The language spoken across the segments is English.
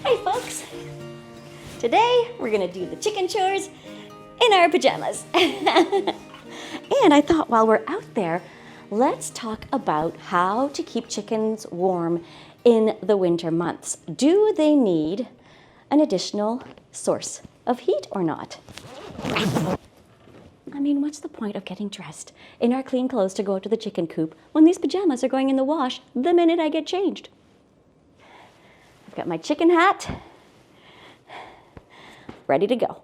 Hi folks! Today we're gonna do the chicken chores in our pajamas. And I thought while we're out there, let's talk about how to keep chickens warm in the winter months. Do they need an additional source of heat or not? I mean, what's the point of getting dressed in our clean clothes to go to the chicken coop when these pajamas are going in the wash the minute I get changed? I've got my chicken hat ready to go.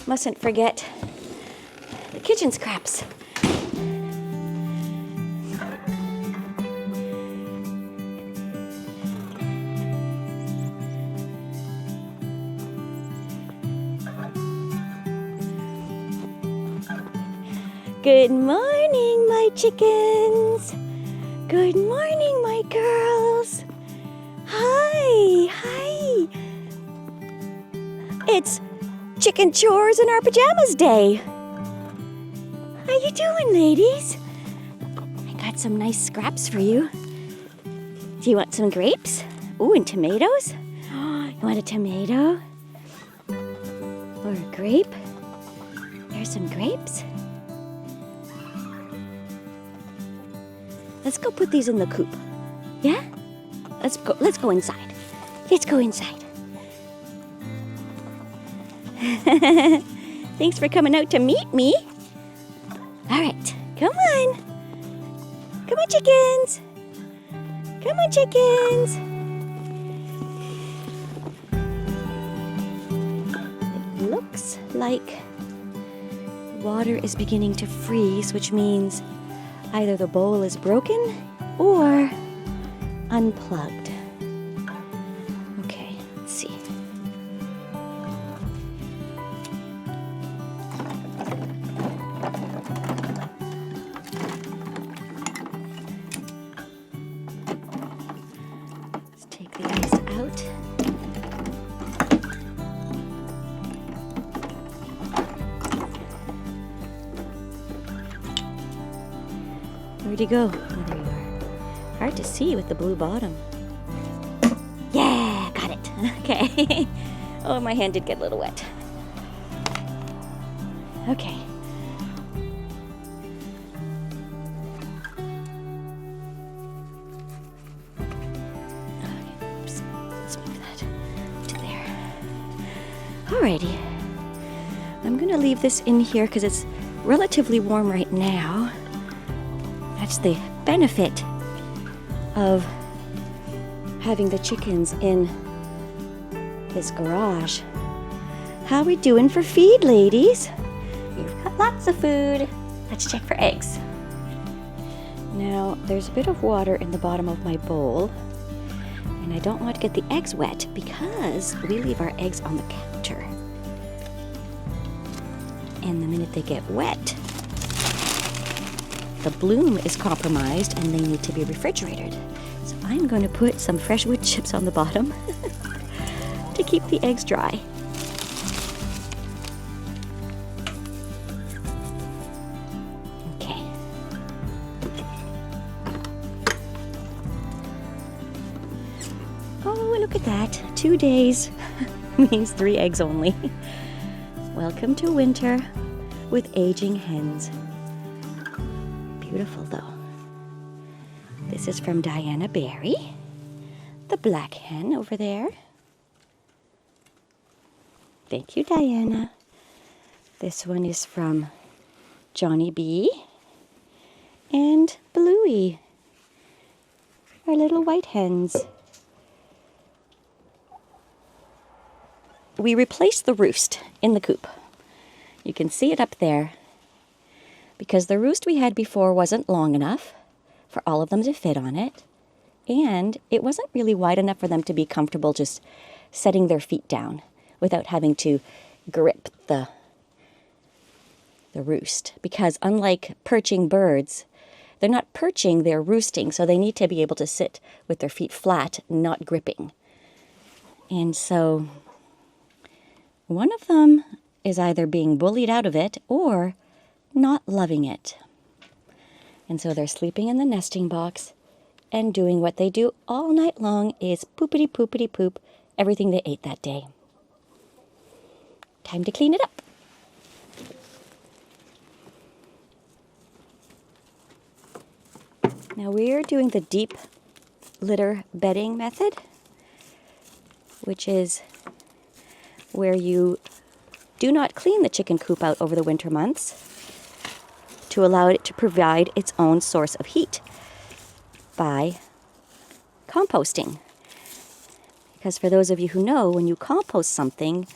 Mustn't forget the kitchen scraps. Good morning, my chickens. Good morning, my girls. Hi, hi. It's chicken chores in our pajamas day. How you doing, ladies? I got some nice scraps for you. Do you want some grapes? Ooh, and tomatoes? You want a tomato? Or a grape? There's some grapes. Let's go put these in the coop. Yeah? Let's go inside. Let's go inside. Thanks for coming out to meet me. All right, come on. Come on, chickens. Come on, chickens. It looks like water is beginning to freeze, which means either the bowl is broken or unplugged. Okay, let's see. Let's take the ice out. Where'd you go? Oh, there you are. Hard to see with the blue bottom. Yeah, got it. Okay. Oh, my hand did get a little wet. Okay. Oops. Let's move that to there. Alrighty. I'm gonna leave this in here because it's relatively warm right now. That's the benefit of having the chickens in this garage. How we doing for feed, ladies? We've got lots of food. Let's check for eggs. Now, there's a bit of water in the bottom of my bowl, and I don't want to get the eggs wet because we leave our eggs on the counter. And the minute they get wet, the bloom is compromised and they need to be refrigerated. So I'm going to put some fresh wood chips on the bottom to keep the eggs dry. Okay. Oh, look at that. 2 days means 3 eggs only. Welcome to winter with aging hens. Beautiful though. This is from Diana Berry, the black hen over there. Thank you, Diana. This one is from Johnny B and Bluey, our little white hens. We replaced the roost in the coop. You can see it up there, because the roost we had before wasn't long enough for all of them to fit on it, and it wasn't really wide enough for them to be comfortable just setting their feet down without having to grip the roost. Because unlike perching birds, they're not perching, they're roosting. So they need to be able to sit with their feet flat, not gripping. And so one of them is either being bullied out of it or not loving it. And so they're sleeping in the nesting box and doing what they do all night long, is poopity poopity poop everything they ate that day. Time to clean it up. Now we're doing the deep litter bedding method, which is where you do not clean the chicken coop out over the winter months to allow it to provide its own source of heat by composting. Because for those of you who know, when you compost something,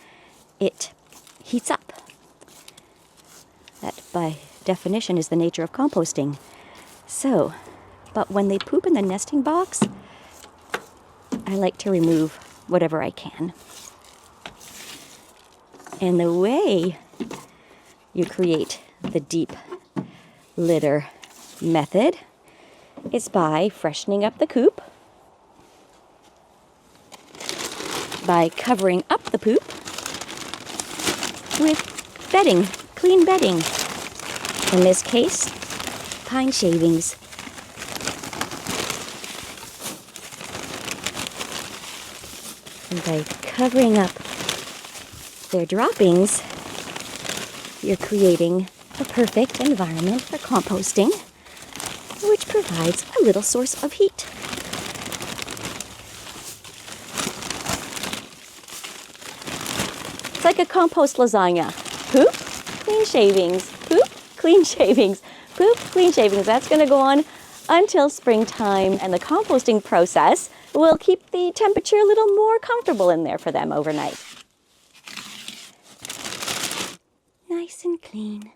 it heats up. That, by definition, is the nature of composting. So, but when they poop in the nesting box, I like to remove whatever I can. And the way you create the deep litter method is by freshening up the coop, by covering up the poop with bedding, clean bedding. In this case, pine shavings. And by covering up their droppings, you're creating a perfect environment for composting, which provides a little source of heat. It's like a compost lasagna. Poop, clean shavings. Poop, clean shavings. Poop, clean shavings. That's going to go on until springtime, and the composting process will keep the temperature a little more comfortable in there for them overnight. Nice and clean.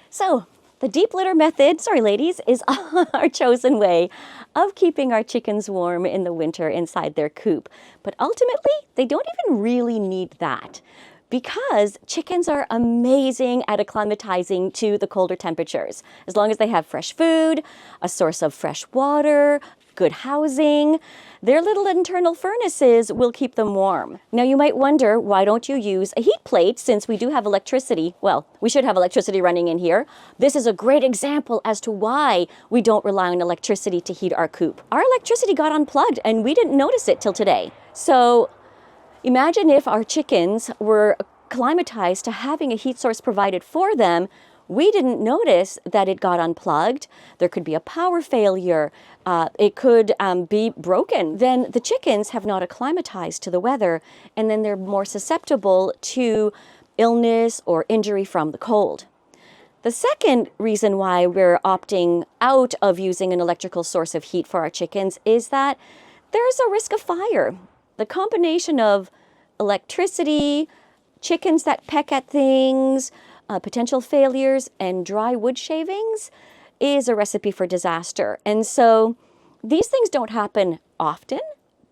So, the deep litter method, sorry ladies, is our chosen way of keeping our chickens warm in the winter inside their coop. But ultimately, they don't even really need that, because chickens are amazing at acclimatizing to the colder temperatures. As long as they have fresh food, a source of fresh water, good housing, their little internal furnaces will keep them warm. Now you might wonder, why don't you use a heat plate since we do have electricity? Well, we should have electricity running in here. This is a great example as to why we don't rely on electricity to heat our coop. Our electricity got unplugged and we didn't notice it till today. So imagine if our chickens were acclimatized to having a heat source provided for them. We didn't notice that it got unplugged. There could be a power failure. It could be broken. Then the chickens have not acclimatized to the weather, and then they're more susceptible to illness or injury from the cold. The second reason why we're opting out of using an electrical source of heat for our chickens is that there's a risk of fire. The combination of electricity, chickens that peck at things, potential failures, and dry wood shavings is a recipe for disaster. And so these things don't happen often,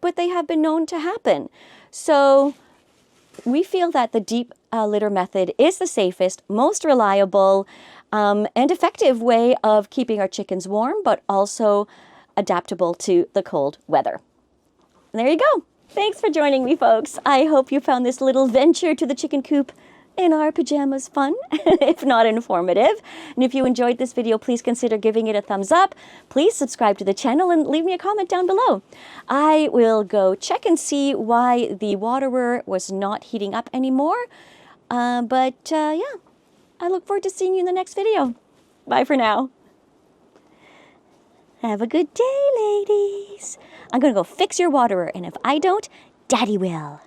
but they have been known to happen. So we feel that the deep litter method is the safest, most reliable, and effective way of keeping our chickens warm, but also adaptable to the cold weather. And there you go. Thanks for joining me, folks. I hope you found this little venture to the chicken coop in our pajamas fun, if not informative. And if you enjoyed this video, please consider giving it a thumbs up. Please subscribe to the channel and leave me a comment down below. I will go check and see why the waterer was not heating up anymore. Yeah, I look forward to seeing you in the next video. Bye for now. Have a good day, ladies. I'm gonna go fix your waterer, and if I don't, Daddy will.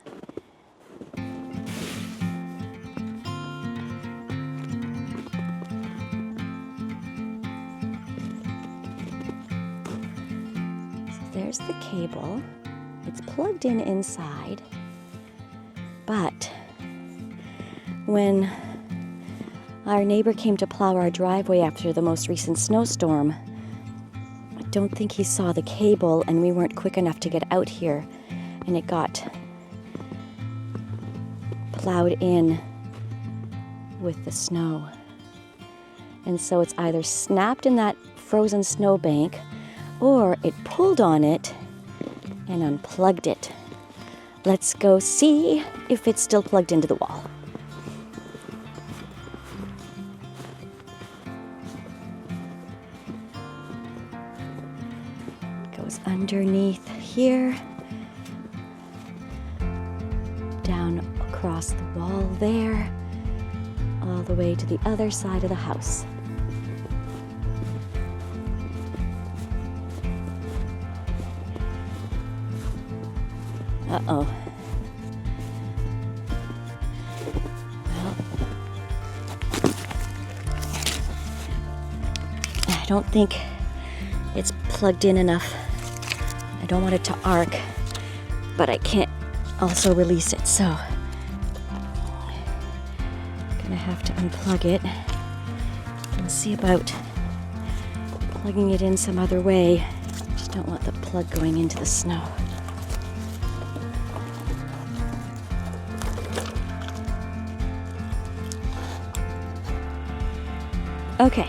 There's the cable. It's plugged in inside. But when our neighbor came to plow our driveway after the most recent snowstorm, don't think he saw the cable, and we weren't quick enough to get out here, and it got plowed in with the snow. And so it's either snapped in that frozen snowbank, or it pulled on it and unplugged it. Let's go see if it's still plugged into the wall. It goes underneath here, down across the wall there, all the way to the other side of the house. Uh-oh. Well, I don't think it's plugged in enough. I don't want it to arc, but I can't also release it, so I'm gonna have to unplug it and see about plugging it in some other way. Just don't want the plug going into the snow. Okay.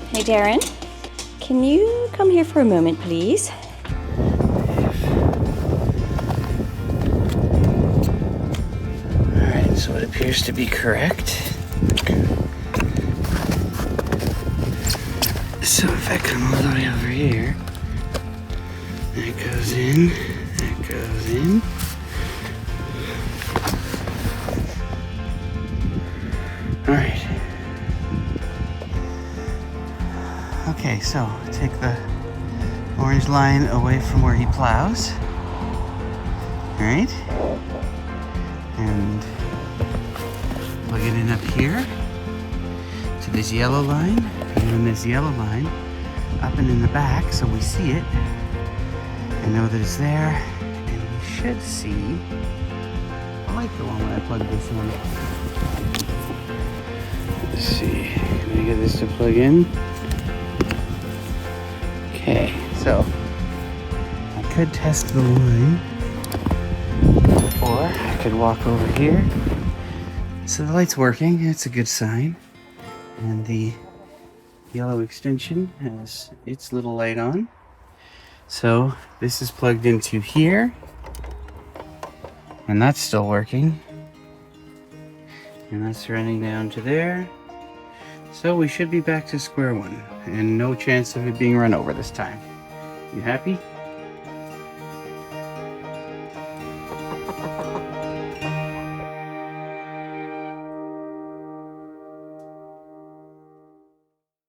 Hey, Darren, can you come here for a moment, please? Alright, so it appears to be correct. So if I come all the way over here, that goes in, that goes in. Alright. Okay, so take the orange line away from where he plows. Alright. And plug it in up here to this yellow line. And then this yellow line up and in the back so we see it and know that it's there, and we should see. I like the one when I plug this in. Let's see, can I get this to plug in? Okay, so I could test the line, or I could walk over here. So the light's working, it's a good sign, and the yellow extension has its little light on. So this is plugged into here, and that's still working, and that's running down to there. So we should be back to square one, and no chance of it being run over this time. You happy?